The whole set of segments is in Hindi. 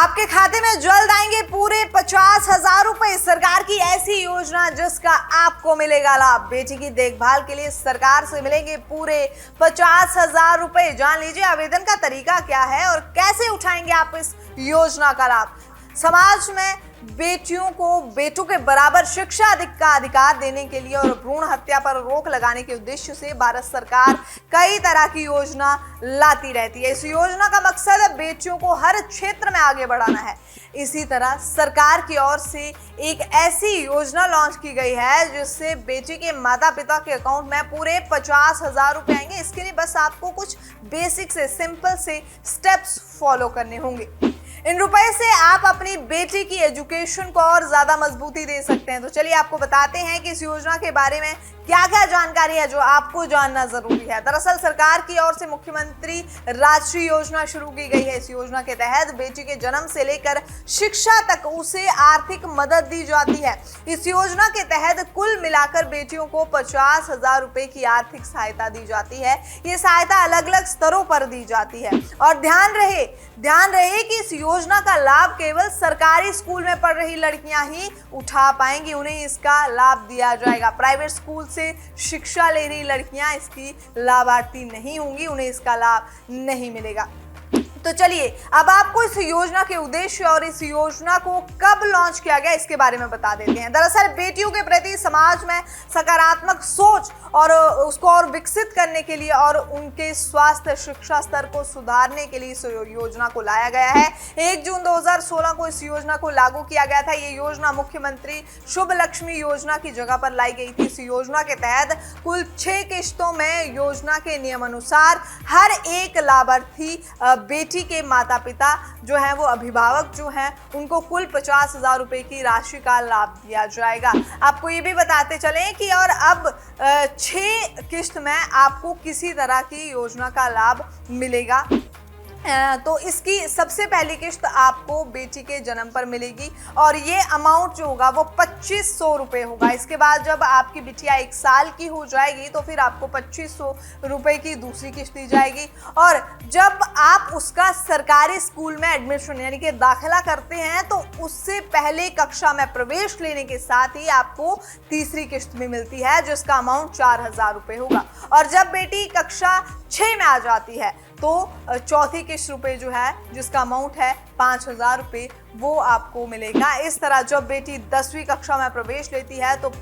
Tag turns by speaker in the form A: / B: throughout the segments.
A: आपके खाते में जल्द आएंगे पूरे 50,000 रुपए। सरकार की ऐसी योजना जिसका आपको मिलेगा लाभ। बेटी की देखभाल के लिए सरकार से मिलेंगे पूरे 50,000 रुपए। जान लीजिए आवेदन का तरीका क्या है और कैसे उठाएंगे आप इस योजना का लाभ। समाज में बेटियों को बेटों के बराबर शिक्षा का अधिकार देने के लिए और भ्रूण हत्या पर रोक लगाने के उद्देश्य से भारत सरकार कई तरह की योजना लाती रहती है। इस योजना का मकसद बेटियों को हर क्षेत्र में आगे बढ़ाना है। इसी तरह सरकार की ओर से एक ऐसी योजना लॉन्च की गई है जिससे बेटी के माता पिता के अकाउंट में पूरे 50,000 रुपए आएंगे। इसके लिए बस आपको कुछ बेसिक से सिंपल से स्टेप्स फॉलो करने होंगे। इन रुपए से आप अपनी बेटी की एजुकेशन को और ज्यादा मजबूती दे सकते हैं। तो चलिए आपको बताते हैं कि इस योजना के बारे में क्या क्या जानकारी है जो आपको जानना जरूरी है। दरअसल सरकार की ओर से मुख्यमंत्री राष्ट्रीय योजना शुरू की गई है। इस योजना के तहत बेटी के जन्म से लेकर शिक्षा तक उसे आर्थिक मदद दी जाती है। इस योजना के तहत कुल मिलाकर बेटियों को 50,000 रुपए की आर्थिक सहायता दी जाती है। ये सहायता अलग अलग स्तरों पर दी जाती है और ध्यान रहे कि इस योजना का लाभ केवल सरकारी स्कूल में पढ़ रही लड़कियां ही उठा पाएंगी। उन्हें इसका लाभ दिया जाएगा। प्राइवेट स्कूल से शिक्षा ले रही लड़कियां इसकी लाभार्थी नहीं होंगी, उन्हें इसका लाभ नहीं मिलेगा। तो चलिए अब आपको इस योजना के उद्देश्य और इस योजना को कब लॉन्च किया गया इसके बारे में बता देते हैं। दरअसल बेटियों के प्रति समाज में सकारात्मक सोच और उसको और विकसित करने के लिए और उनके स्वास्थ्य शिक्षा स्तर को सुधारने के लिए इस योजना को लाया गया है। 1 जून 2016 को इस योजना को लागू किया गया था। ये योजना मुख्यमंत्री शुभ लक्ष्मी योजना की जगह पर लाई गई थी। इस योजना के तहत कुल 6 किश्तों में योजना के नियमानुसार हर एक लाभार्थी बेटी के माता पिता जो है वो अभिभावक जो हैं उनको कुल 50,000 रुपए की राशि का लाभ दिया जाएगा। आपको ये भी बताते चलें कि और अब 6 किश्त में आपको किसी तरह की योजना का लाभ मिलेगा। तो इसकी सबसे पहली किश्त आपको बेटी के जन्म पर मिलेगी और ये अमाउंट जो होगा वो 2,500 रुपये होगा। इसके बाद जब आपकी बिटिया 1 साल की हो जाएगी तो फिर आपको 2,500 रुपये की दूसरी किश्त दी जाएगी और जब आप उसका सरकारी स्कूल में एडमिशन यानी कि दाखिला करते हैं तो उससे पहले कक्षा में प्रवेश लेने के साथ ही आपको तीसरी किश्त भी मिलती है जिसका अमाउंट 4,000 रुपये होगा। और जब बेटी कक्षा 6 में आ जाती है तो चौथी किश्त रुपए जो है जिसका अमाउंट है 5,000 रुपये वो आपको मिलेगा। इस तरह जब बेटी 10वीं कक्षा में प्रवेश लेती है तो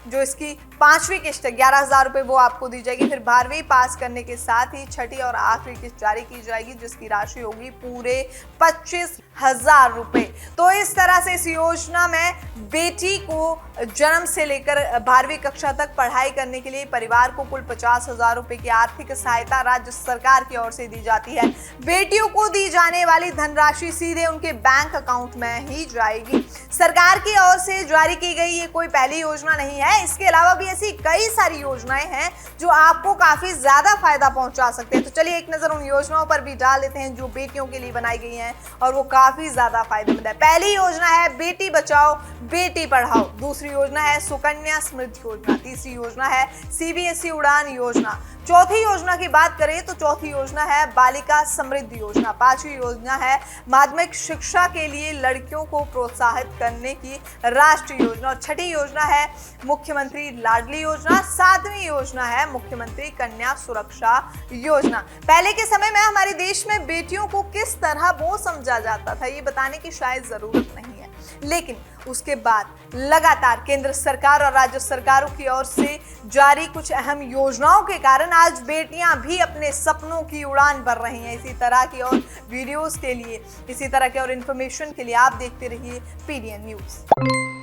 A: जो इसकी 5वीं किश्त है 11,000 रुपये वो आपको दी जाएगी। फिर 12वीं पास करने के साथ ही छठी और आखिरी किश्त जारी की जाएगी जिसकी राशि होगी पूरे 25,000 रुपये। तो इस तरह से इस योजना में बेटी को जन्म से लेकर 12वीं कक्षा तक पढ़ाई करने के लिए परिवार को कुल 50,000 रुपये की आर्थिक सहायता राज्य सरकार की ओर से दी जाती है। बेटियों को दी जाने वाली धनराशि सीधे उनके बैंक अकाउंट में ही जाएगी। सरकार की ओर से जारी की गई ये कोई पहली योजना नहीं है। इसके अलावा भी ऐसी कई सारी योजनाएं हैं जो आपको काफी ज्यादा फायदा पहुंचा सकते हैं। तो चलिए एक नजर उन योजनाओं पर भी डाल लेते हैं जो बेटियों के लिए बनाई गई हैं और वो काफी ज्यादा फायदेमंद है। पहली योजना है बेटी बचाओ बेटी पढ़ाओ। दूसरी योजना है सुकन्या समृद्धि योजना। तीसरी योजना है CBSE उड़ान योजना। चौथी योजना की बात करें तो चौथी योजना है बालिका समृद्धि योजना। 5वीं योजना है माध्यमिक शिक्षा के लिए लड़कियों को प्रोत्साहित करने की राष्ट्रीय योजना। और छठी योजना है मुख्यमंत्री लाडली योजना। 7वीं योजना है मुख्यमंत्री कन्या सुरक्षा योजना। पहले के समय में हमारे देश में बेटियों को किस तरह वो समझा जाता था ये बताने की शायद जरूरत नहीं है, लेकिन उसके बाद लगातार केंद्र सरकार और राज्य सरकारों की ओर से जारी कुछ अहम योजनाओं के कारण आज बेटियां भी अपने सपनों की उड़ान भर रही हैं। इसी तरह की और वीडियोस के लिए, इसी तरह के और इन्फॉर्मेशन के लिए आप देखते रहिए PDN न्यूज़।